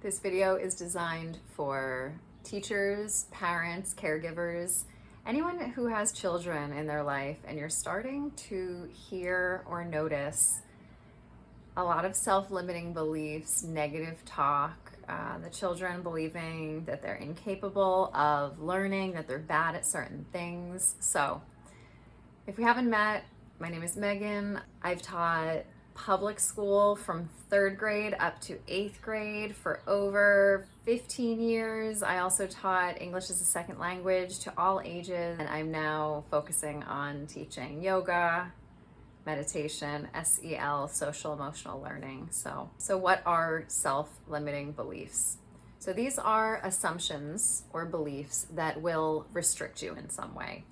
This video is designed for teachers, parents, caregivers, anyone who has children in their life and you're starting to hear or notice a lot of self-limiting beliefs, negative talk, the children believing that they're incapable of learning, that they're bad at certain things. So if we haven't met, my name is Megan. I've taught public school from 3rd grade up to 8th grade for over 15 years. I also taught English as a second language to all ages, and I'm now focusing on teaching yoga, meditation, SEL, social emotional learning. So what are self-limiting beliefs? So these are assumptions or beliefs that will restrict you in some way.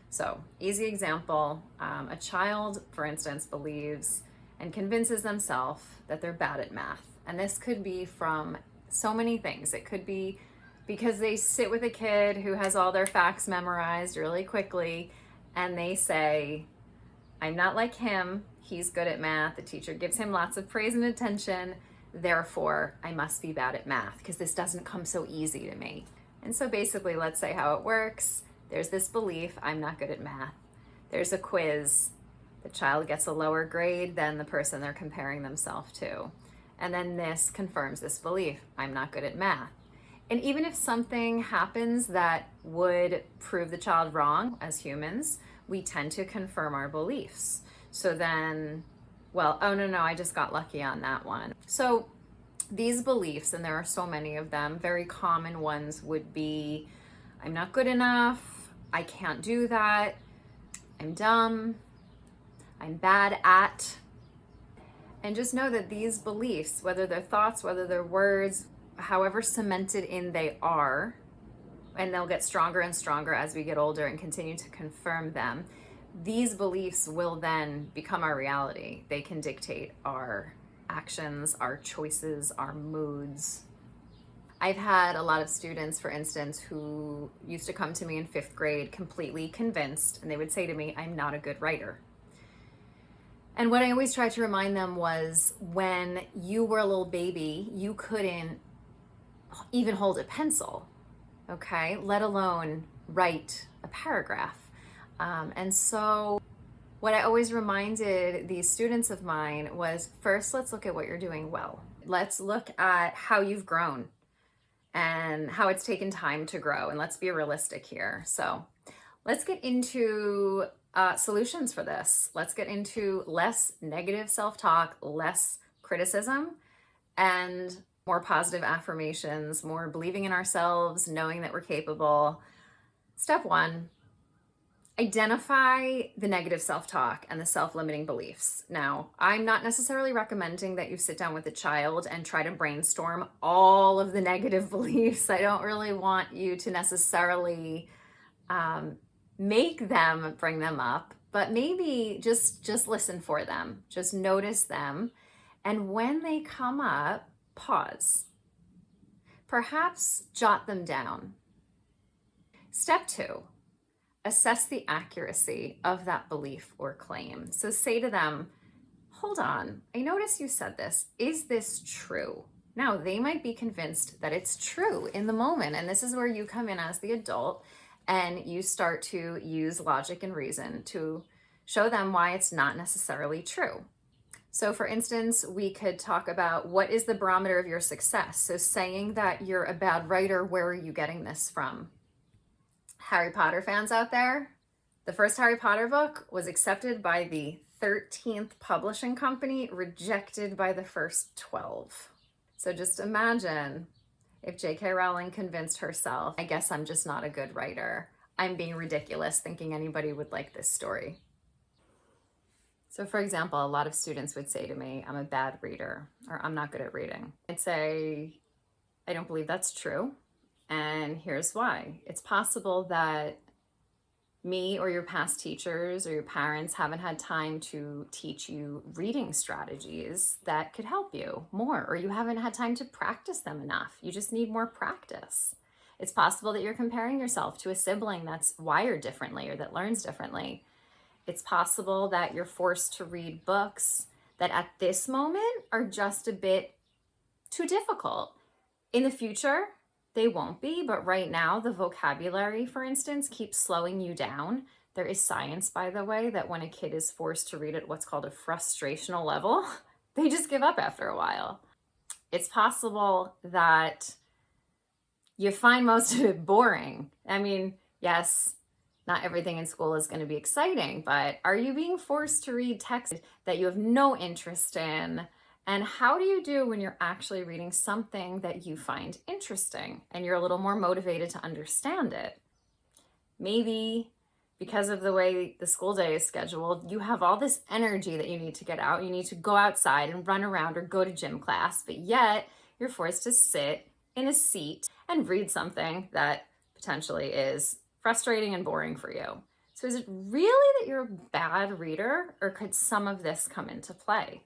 So easy example, a child, for instance, believes and convinces themselves that they're bad at math. And this could be from so many things. It could be because they sit with a kid who has all their facts memorized really quickly and they say, I'm not like him, he's good at math, the teacher gives him lots of praise and attention, therefore I must be bad at math because this doesn't come so easy to me. And so basically, let's say how it works. There's this belief, I'm not good at math. There's a quiz. The child gets a lower grade than the person they're comparing themselves to. And then this confirms this belief, I'm not good at math. And even if something happens that would prove the child wrong, as humans, we tend to confirm our beliefs. So then, well, oh no, I just got lucky on that one. So these beliefs, and there are so many of them, very common ones would be, I'm not good enough, I can't do that, I'm dumb, I'm bad at. And just know that these beliefs, whether they're thoughts, whether they're words, however cemented in they are, and they'll get stronger and stronger as we get older and continue to confirm them, these beliefs will then become our reality. They can dictate our actions, our choices, our moods. I've had a lot of students, for instance, who used to come to me in 5th grade completely convinced, and they would say to me, I'm not a good writer. And what I always tried to remind them was, when you were a little baby, you couldn't even hold a pencil, okay? Let alone write a paragraph. And so what I always reminded these students of mine was, first, let's look at what you're doing well. Let's look at how you've grown and how it's taken time to grow. And let's be realistic here. So let's get into solutions for this. Let's get into less negative self-talk, less criticism, and more positive affirmations, more believing in ourselves, knowing that we're capable. Step 1, identify the negative self-talk and the self-limiting beliefs. Now, I'm not necessarily recommending that you sit down with a child and try to brainstorm all of the negative beliefs. I don't really want you to necessarily make them bring them up, but maybe just listen for them, just notice them. And when they come up, pause. Perhaps jot them down. Step 2, assess the accuracy of that belief or claim. So say to them, hold on, I notice you said this. Is this true? Now, they might be convinced that it's true in the moment, and this is where you come in as the adult and you start to use logic and reason to show them why it's not necessarily true. So for instance, we could talk about, what is the barometer of your success? So saying that you're a bad writer, where are you getting this from? Harry Potter fans out there, the first Harry Potter book was accepted by the 13th publishing company, rejected by the first 12. So just imagine if J.K. Rowling convinced herself, I guess I'm just not a good writer. I'm being ridiculous thinking anybody would like this story. So for example, a lot of students would say to me, I'm a bad reader, or I'm not good at reading. I'd say, I don't believe that's true. And here's why. It's possible that me or your past teachers or your parents haven't had time to teach you reading strategies that could help you more, or you haven't had time to practice them enough. You just need more practice. It's possible that you're comparing yourself to a sibling that's wired differently or that learns differently. It's possible that you're forced to read books that at this moment are just a bit too difficult. In the future, they won't be, but right now, the vocabulary, for instance, keeps slowing you down. There is science, by the way, that when a kid is forced to read at what's called a frustrational level, they just give up after a while. It's possible that you find most of it boring. I mean, yes, not everything in school is going to be exciting, but are you being forced to read text that you have no interest in? And how do you do when you're actually reading something that you find interesting and you're a little more motivated to understand it? Maybe because of the way the school day is scheduled, you have all this energy that you need to get out. You need to go outside and run around or go to gym class, but yet you're forced to sit in a seat and read something that potentially is frustrating and boring for you. So is it really that you're a bad reader, or could some of this come into play?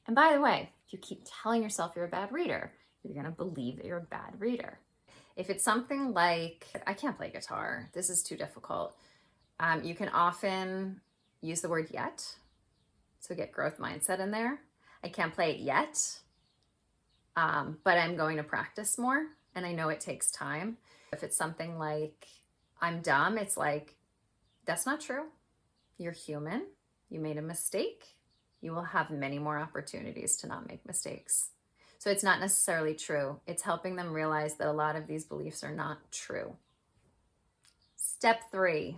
And by the way, if you keep telling yourself you're a bad reader, you're going to believe that you're a bad reader. If it's something like, I can't play guitar, this is too difficult, you can often use the word yet. So get growth mindset in there. I can't play it yet, but I'm going to practice more, and I know it takes time. If it's something like, I'm dumb, it's like, that's not true. You're human. You made a mistake. You will have many more opportunities to not make mistakes. So it's not necessarily true. It's helping them realize that a lot of these beliefs are not true. Step 3,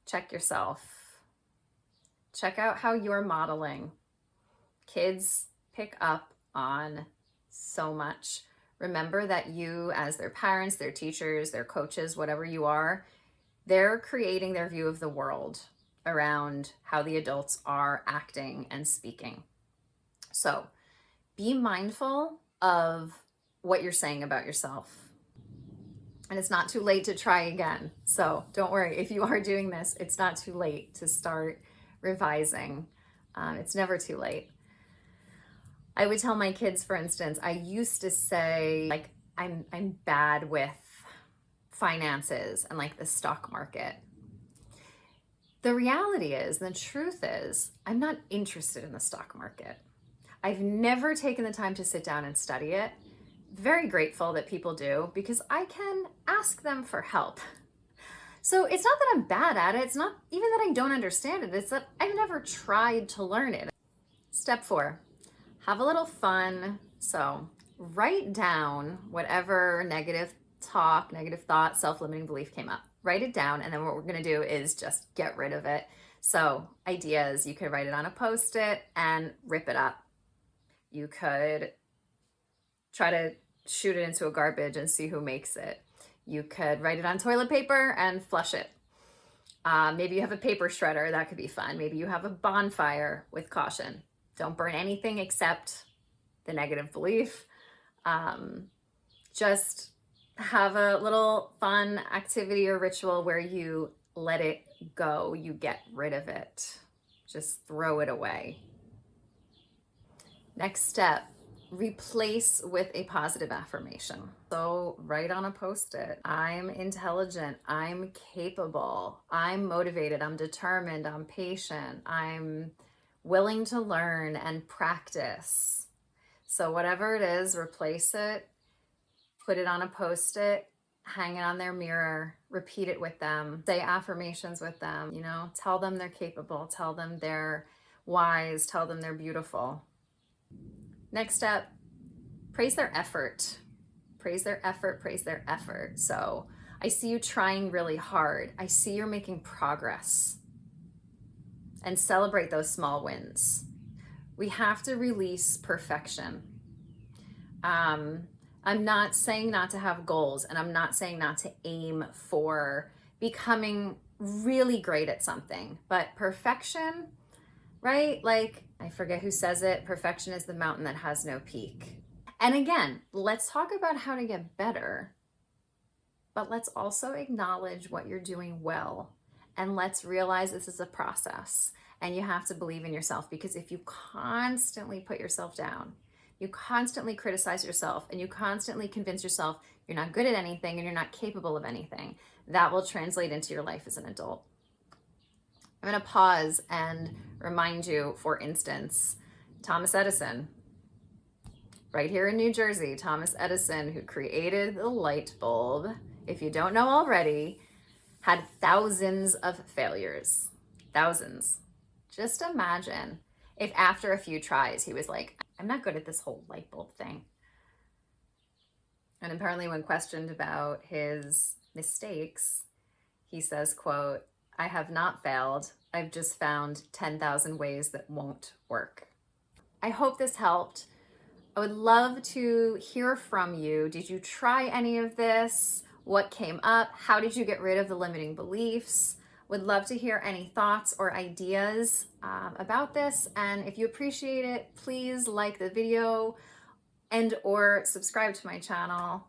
check yourself. Check out how you're modeling. Kids pick up on so much. Remember that you, as their parents, their teachers, their coaches, whatever you are, they're creating their view of the world around how the adults are acting and speaking. So be mindful of what you're saying about yourself. And it's not too late to try again. So don't worry, if you are doing this, it's not too late to start revising. It's never too late. I would tell my kids, for instance, I used to say, like, I'm bad with finances and like the stock market. The reality is, the truth is, I'm not interested in the stock market. I've never taken the time to sit down and study it. Very grateful that people do, because I can ask them for help. So it's not that I'm bad at it. It's not even that I don't understand it. It's that I've never tried to learn it. Step 4, have a little fun. So write down whatever negative talk, negative thought, self-limiting belief came up. Write it down, and then what we're going to do is just get rid of it. So ideas, you could write it on a Post-it and rip it up. You could try to shoot it into a garbage and see who makes it. You could write it on toilet paper and flush it. Maybe you have a paper shredder, that could be fun. Maybe you have a bonfire with caution. Don't burn anything except the negative belief. Just have a little fun activity or ritual where you let it go, you get rid of it. Just throw it away. Next step, replace with a positive affirmation. So write on a Post-it, I'm intelligent, I'm capable, I'm motivated, I'm determined, I'm patient, I'm willing to learn and practice. So whatever it is, replace it, put it on a Post-it, hang it on their mirror, repeat it with them, say affirmations with them, tell them they're capable, tell them they're wise, tell them they're beautiful. Next step, praise their effort. Praise their effort, praise their effort. So I see you trying really hard. I see you're making progress. And celebrate those small wins. We have to release perfection. I'm not saying not to have goals, and I'm not saying not to aim for becoming really great at something, but perfection, right? Like, I forget who says it, perfection is the mountain that has no peak. And again, let's talk about how to get better, but let's also acknowledge what you're doing well. And let's realize this is a process, and you have to believe in yourself, because if you constantly put yourself down, you constantly criticize yourself, and you constantly convince yourself you're not good at anything and you're not capable of anything, that will translate into your life as an adult. I'm going to pause and remind you, for instance, Thomas Edison. right here in New Jersey, Thomas Edison, who created the light bulb, if you don't know already, had thousands of failures. Thousands. Just imagine if after a few tries he was like, I'm not good at this whole light bulb thing. And apparently when questioned about his mistakes, he says, quote, I have not failed. I've just found 10,000 ways that won't work. I hope this helped. I would love to hear from you. Did you try any of this? What came up? How did you get rid of the limiting beliefs? Would love to hear any thoughts or ideas about this. And if you appreciate it, please like the video and or subscribe to my channel.